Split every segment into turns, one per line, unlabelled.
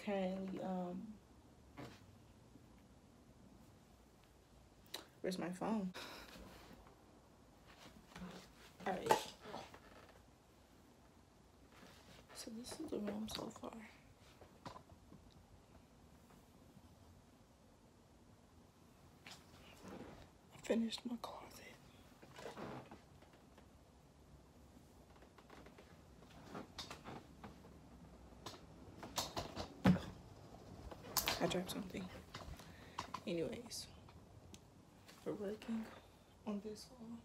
currently where's my phone? All right. So this is the room so far. I finished my closet. I dropped something. Anyways, we're working on this wall.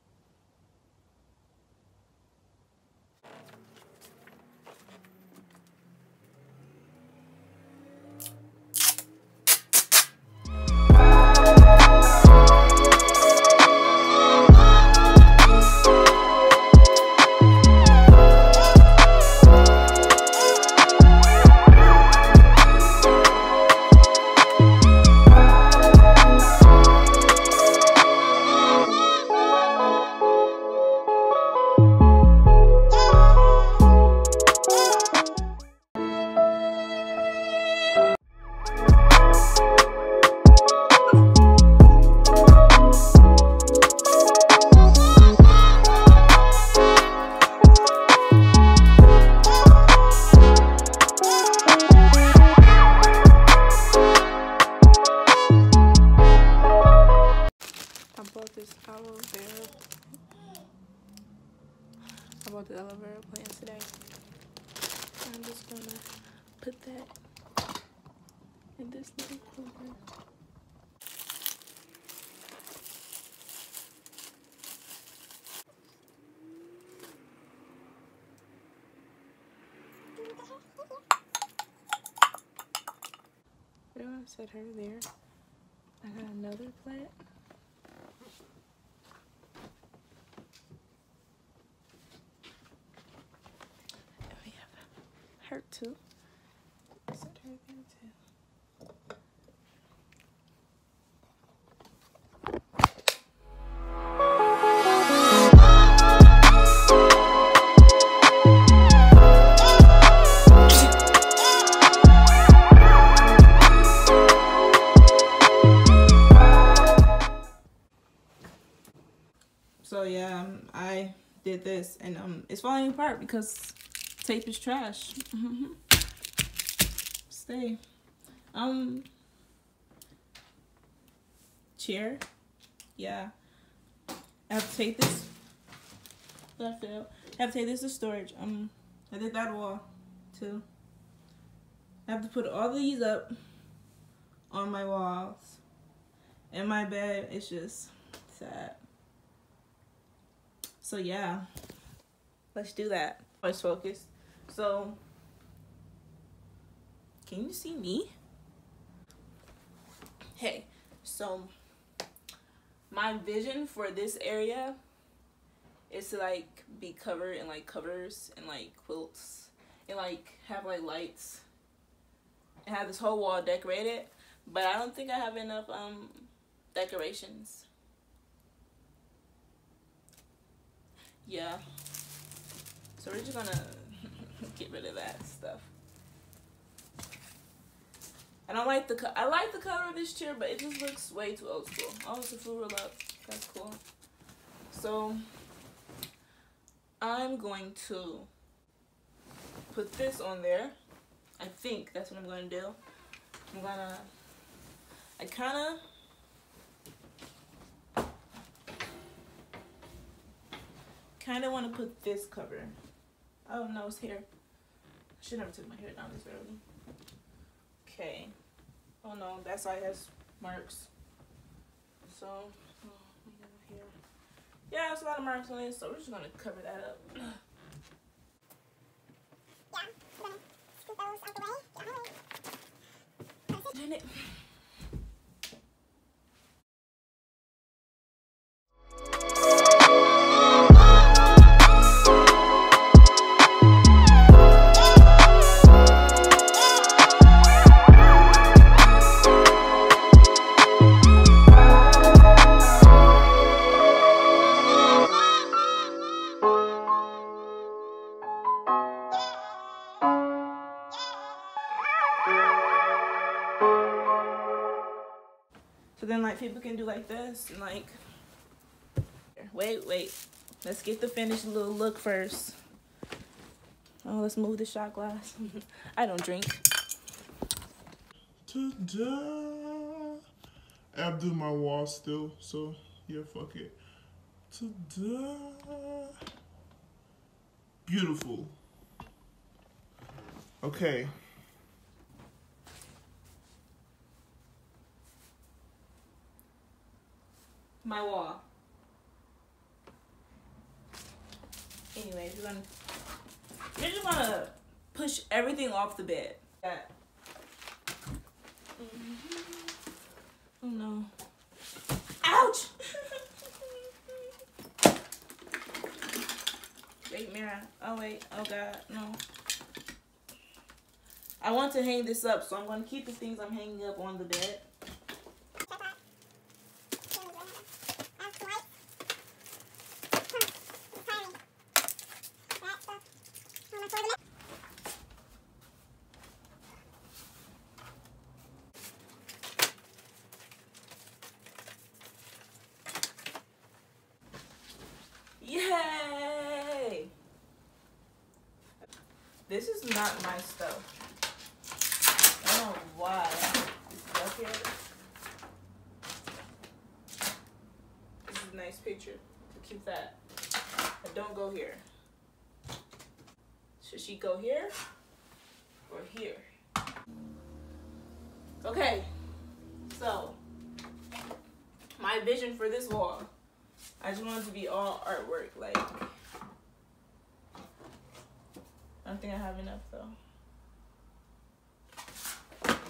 I bought the aloe vera plant today. I'm just gonna put that in this little corner. I don't want to set her there. I got another plant. And we have her too. Set her there too. So yeah, I did this and it's falling apart because tape is trash. Stay. Chair. Yeah. I have to take this. That fell. I have to take this to storage. I did that wall too. I have to put all these up on my walls. And my bed is just sad. So yeah, let's do that. Let's focus. So, can you see me? Hey, so my vision for this area is to like be covered in like covers and like quilts and like have like lights and have this whole wall decorated. But I don't think I have enough decorations. Yeah, so we're just gonna get rid of that stuff. I don't like I like the color of this chair, but it just looks way too old school. Oh, it's a full roll up. That's cool. So I'm going to put this on there. I think that's what I'm gonna do. I kind of want to put this cover. Oh no, it's hair. I should never took my hair down this early. Okay. Oh no, that side has marks. So, yeah, there's a lot of marks on it, so we're just gonna cover that up.
Yeah, I'm gonna scoop those out the way. Get out of the way.
Dang it. Cause then like people can do like this and like. Wait. Let's get the finished little look first. Oh, let's move the shot glass. I don't drink.
Ta-da! I'm doing my wall still, so yeah, fuck it. Ta-da! Beautiful. Okay.
My wall. Anyways, you're just gonna push everything off the bed. That. Oh no. Ouch! Wait, Mira. Oh wait. Oh god, no. I want to hang this up, so I'm gonna keep the things I'm hanging up on the bed. Yay! This is not my stuff. I don't know why this is up here. This is a nice picture to keep that. But don't go here. Should she go here or here? Okay, so my vision for this wall. I just want it to be all artwork, like, I don't think I have enough though.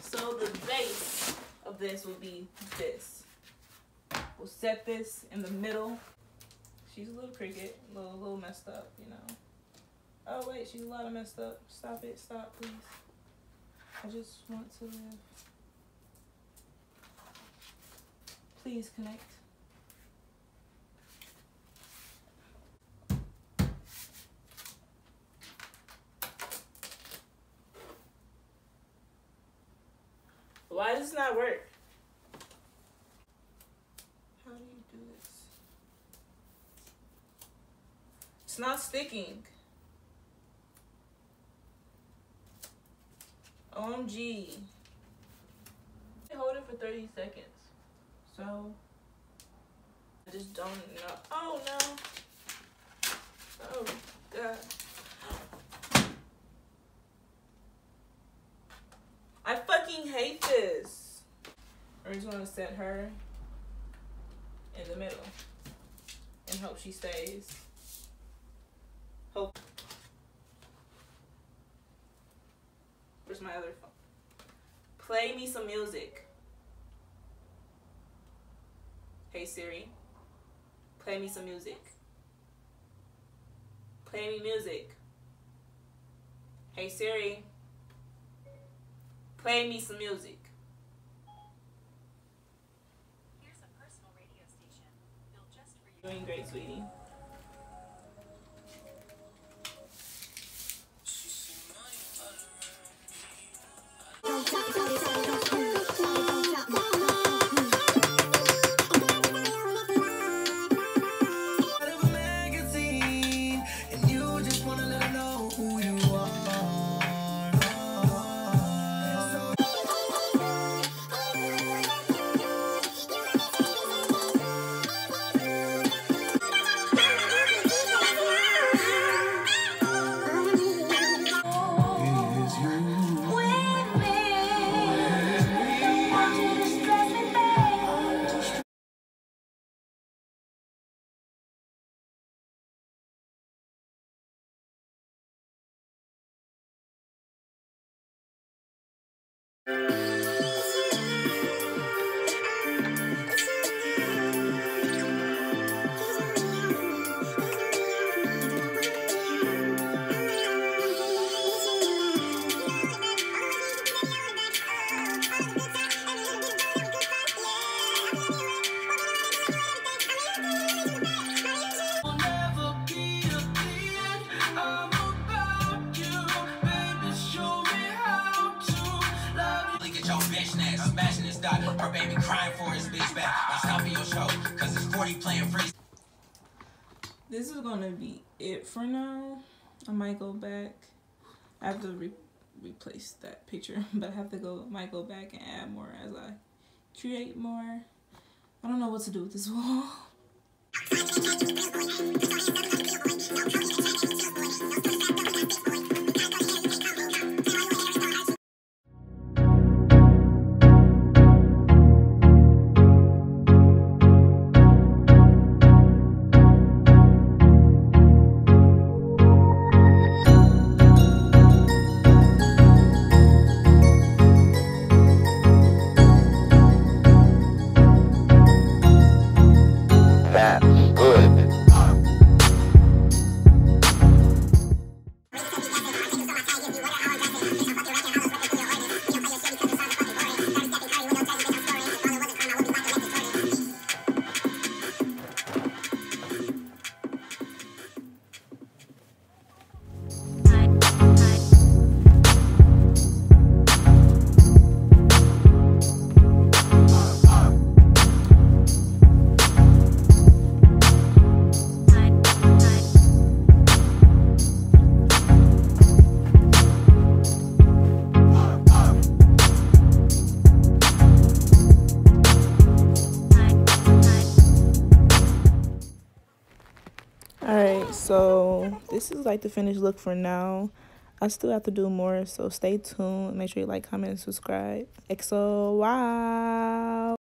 So the base of this will be this. We'll set this in the middle. She's a little cricket, a little messed up, you know. Oh wait, she's a lot of messed up. Stop it, stop please. I just want to live. Please connect. Why does this not work? How do you do this? It's not sticking. OMG. Hold it for 30 seconds. So, I just don't know. Oh no. Oh god. I fucking hate this. I just want to set her in the middle and hope she stays. Hope. Where's my other phone? Play me some music. Hey Siri. Play me some music. Play me music. Hey Siri. Play me some music.
Here's a personal radio station built just for you.
Doing great, sweetie.
Her baby crying for his bitch.
This is gonna be it for now. I might go back. I have to replace that picture, but I have to might go back and add more as I create more. I don't know what to do with this wall. Alright, so this is like the finished look for now. I still have to do more, so stay tuned. Make sure you like, comment, and subscribe. XO, wow.